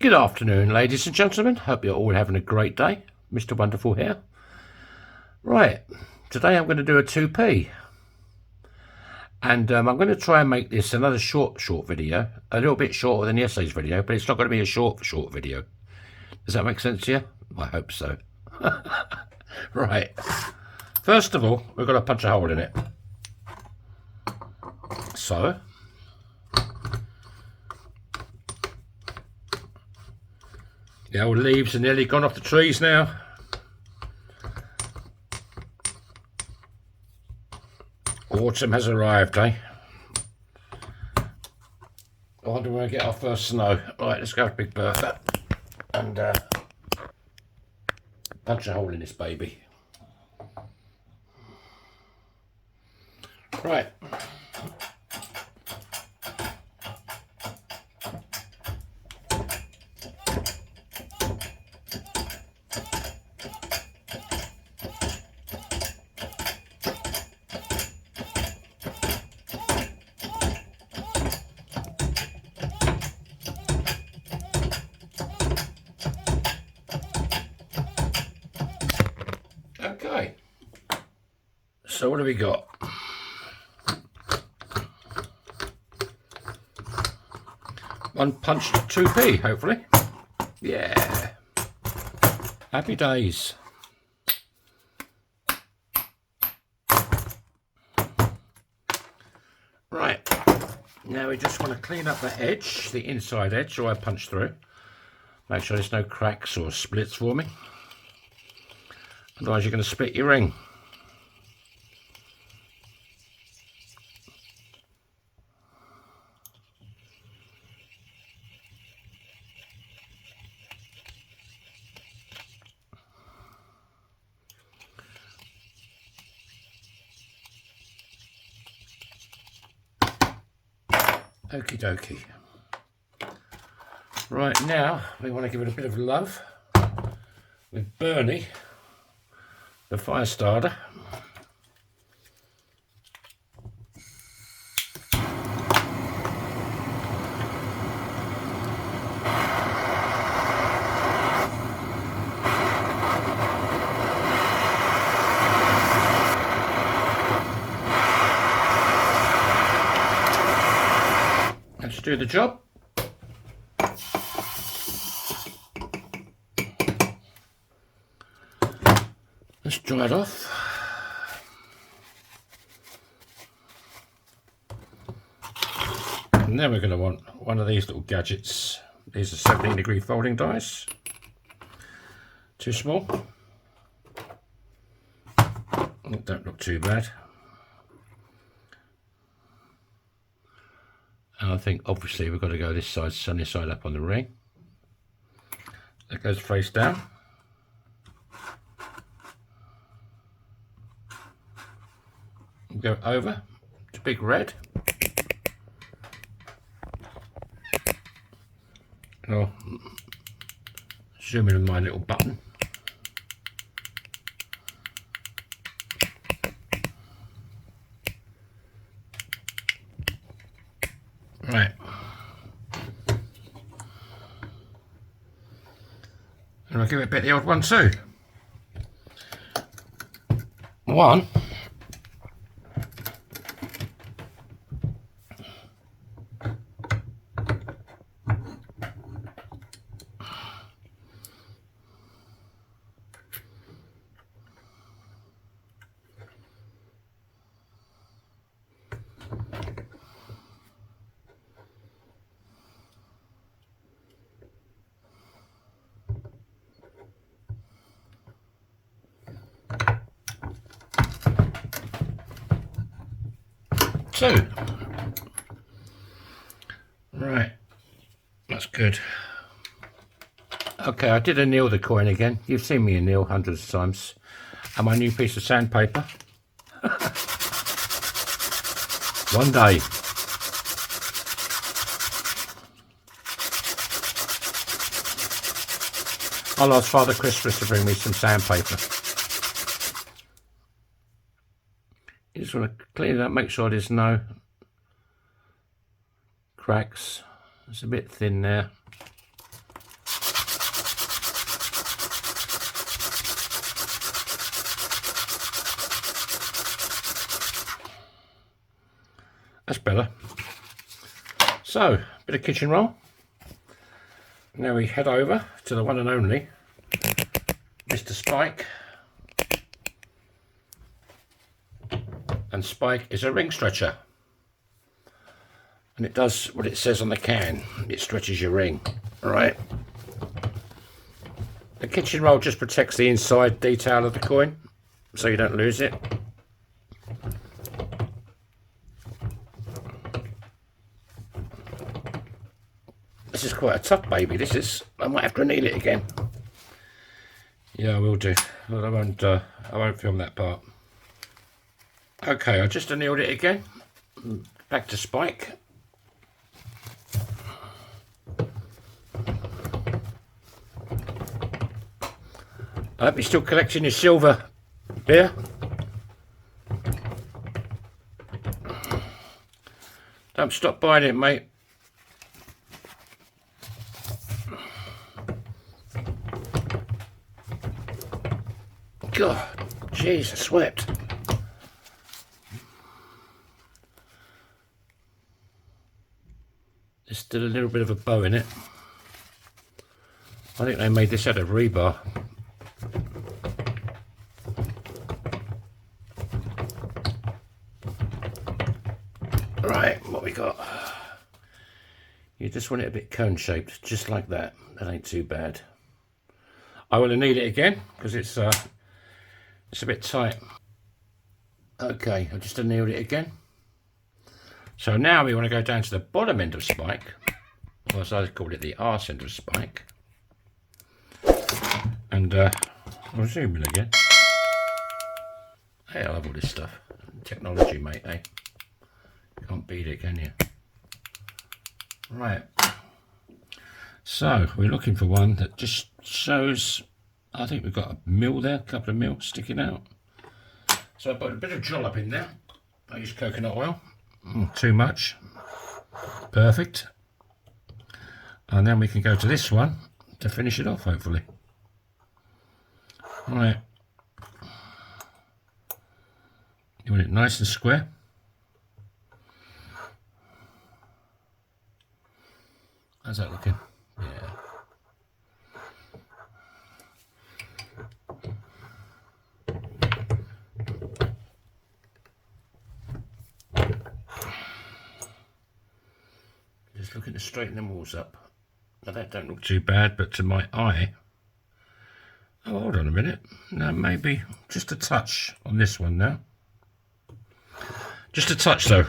Good afternoon, ladies and gentlemen. Hope you're all having a great day. Mr. Wonderful here. Right, today I'm going to do a 2p. And I'm going to try and make this another short video. A little bit shorter than yesterday's video, but it's not going to be a short video. Does that make sense to you? I hope so. Right. First of all, we've got to punch a hole in it. So, the old leaves are nearly gone off the trees now. Autumn has arrived, eh? I wonder when we get our first snow. Right, let's go to Big Bertha and punch a hole in this baby. Right. Okay, so what have we got? One punched 2p, hopefully. Yeah. Happy days. Right, now we just want to clean up the edge, the inside edge, so I punch through. Make sure there's no cracks or splits for me. Otherwise you're going to split your ring. Okie dokie. Right, now we want to give it a bit of love with Bernie, the fire starter. Let's do the job. Let's dry it off. And then we're going to want one of these little gadgets. These are 17-degree folding dice. Too small. Don't look too bad. And I think obviously we've got to go this side, sunny side up on the ring. That goes face down. Go over to big red. I'll zoom in on my little button. Right. And I'll give it a bit of the old one too. One. Two. Right, that's good. Okay, I did anneal the coin again. You've seen me anneal hundreds of times. And my new piece of sandpaper. One day. I'll ask Father Christmas to bring me some sandpaper. You just want to clean it up, make sure there's no cracks. It's a bit thin there. So, a bit of kitchen roll. Now we head over to the one and only Mr. Spike. And Spike is a ring stretcher. And it does what it says on the can. It stretches your ring. Alright. The kitchen roll just protects the inside detail of the coin, so you don't lose it. This is quite a tough baby, this is. I might have to anneal it again. Yeah, I will do. But I won't film that part. Okay, I just annealed it again. Back to Spike. I hope you're still collecting your silver here. Don't stop buying it, mate. God, jeez, I sweat. There's still a little bit of a bow in it. I think they made this out of rebar. Right, what we got? You just want it a bit cone shaped, just like that. That ain't too bad. I will anneal it again because it's a bit tight. Okay, I just annealed it again. So now we want to go down to the bottom end of Spike, or as I call it, the arse end of Spike. And I'll zoom in again. Hey, I love all this stuff. Technology, mate, eh? Can't beat it, can you? Right. So we're looking for one that just shows, I think we've got a mill there, a couple of mills sticking out. So I put a bit of jollop in there. I use coconut oil. Too much. Perfect. And then we can go to this one to finish it off, hopefully. Right. You want it nice and square. How's that looking? Yeah. Just looking to straighten the walls up. Now that don't look too bad, but to my eye, oh, hold on a minute. No, maybe just a touch on this one now. Just a touch though.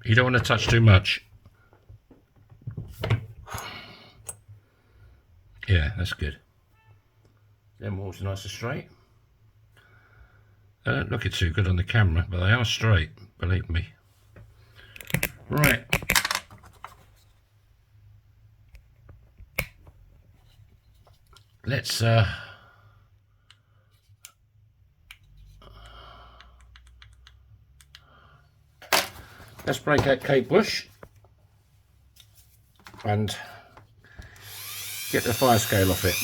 You don't want to touch too much. Yeah, that's good. Them walls are nice and straight. They don't look it too good on the camera, but they are straight, believe me. Right. Let's break that Kate Bush and get the fire scale off it.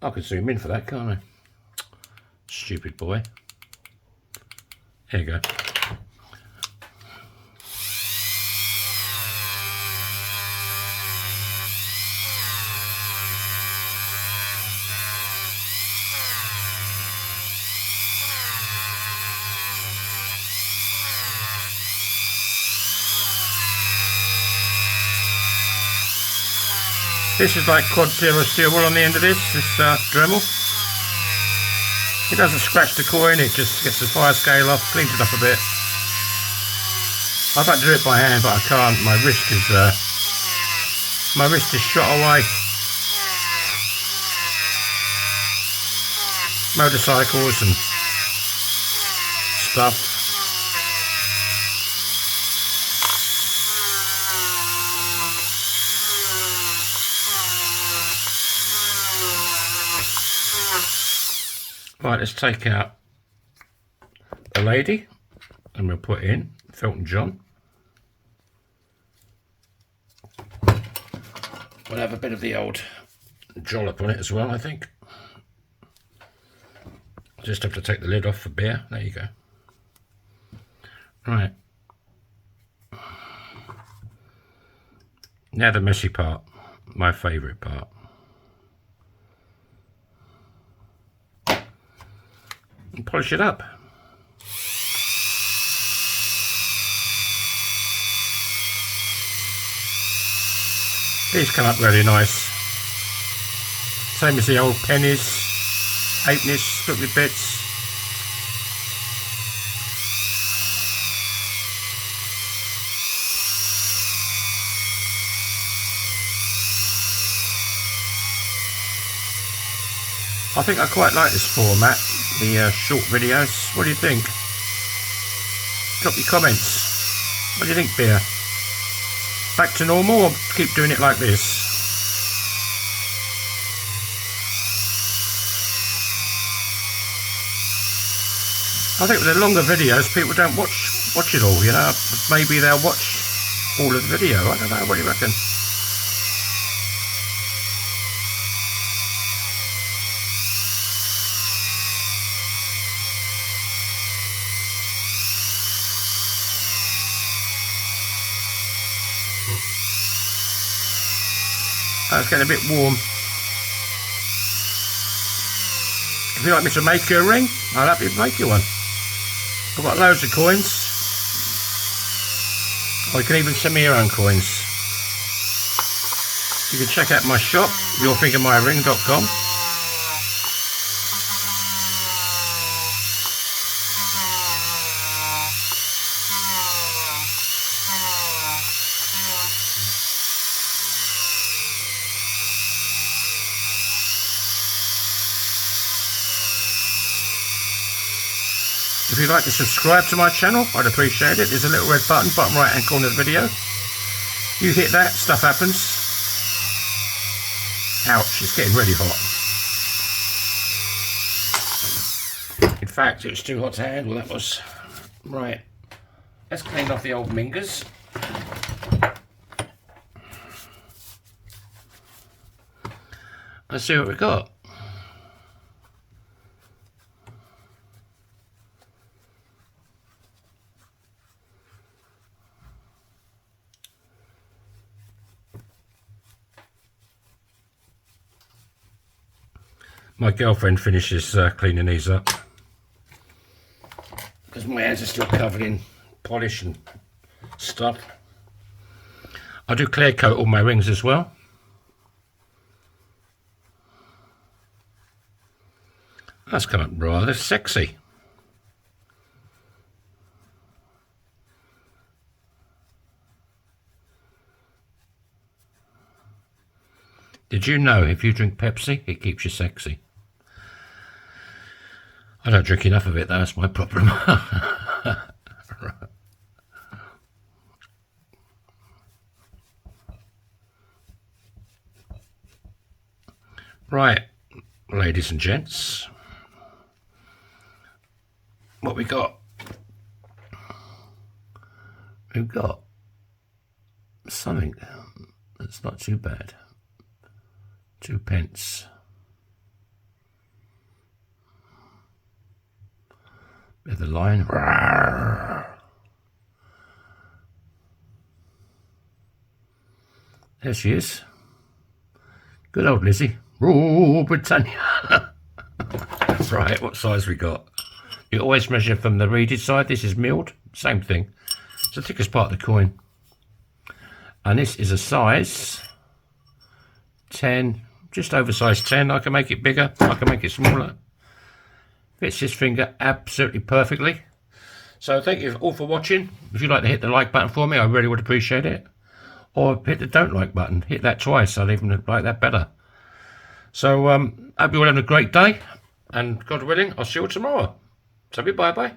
I can zoom in for that, can't I? Stupid boy. Here you go. This is like quad zero steel wool on the end of this Dremel. It doesn't scratch the coin, it just gets the fire scale off, cleans it up a bit. I'd like to do it by hand, but I can't. My wrist is shot away. Motorcycles and stuff. Right, let's take out the lady and we'll put in Felton John. We'll have a bit of the old jollop on it as well, I think. Just have to take the lid off for beer. There you go. Right. Now the messy part, my favourite part. And polish it up. These come up really nice. Same as the old pennies, halfpennies, split with bits. I think I quite like this format, the short videos. What do you think? Drop your comments. What do you think, Beer? Back to normal or keep doing it like this? I think with the longer videos, people don't watch it all, you know. Maybe they'll watch all of the video. I don't know. What do you reckon? Oh, it's getting a bit warm. If you'd like me to make you a ring, I'll have you make you one. I've got loads of coins. Or you can even send me your own coins. You can check out my shop, yourfingermyring.com. If you'd like to subscribe to my channel, I'd appreciate it. There's a little red button, bottom right hand corner of the video. You hit that, stuff happens. Ouch, it's getting really hot. In fact, it was too hot to handle, that was. Right, let's clean off the old mingers. Let's see what we got. My girlfriend finishes cleaning these up because my hands are still covered in polish and stuff. I do clear coat all my rings as well. That's come up rather sexy. Did you know if you drink Pepsi, it keeps you sexy? I don't drink enough of it, that's my problem. Right, ladies and gents, what we got? We've got something that's not too bad. 2 pence. With the line. There she is. Good old Lizzie. Rule Britannia. Right, what size we got? You always measure from the reeded side. This is milled. Same thing. It's the thickest part of the coin. And this is a size 10. Just over size 10. I can make it bigger. I can make it smaller. Fits this finger absolutely perfectly. So thank you all for watching. If you'd like to hit the like button for me, I really would appreciate it. Or hit the don't like button. Hit that twice. I'd even like that better. So hope you're all having a great day. And God willing, I'll see you all tomorrow. So bye-bye.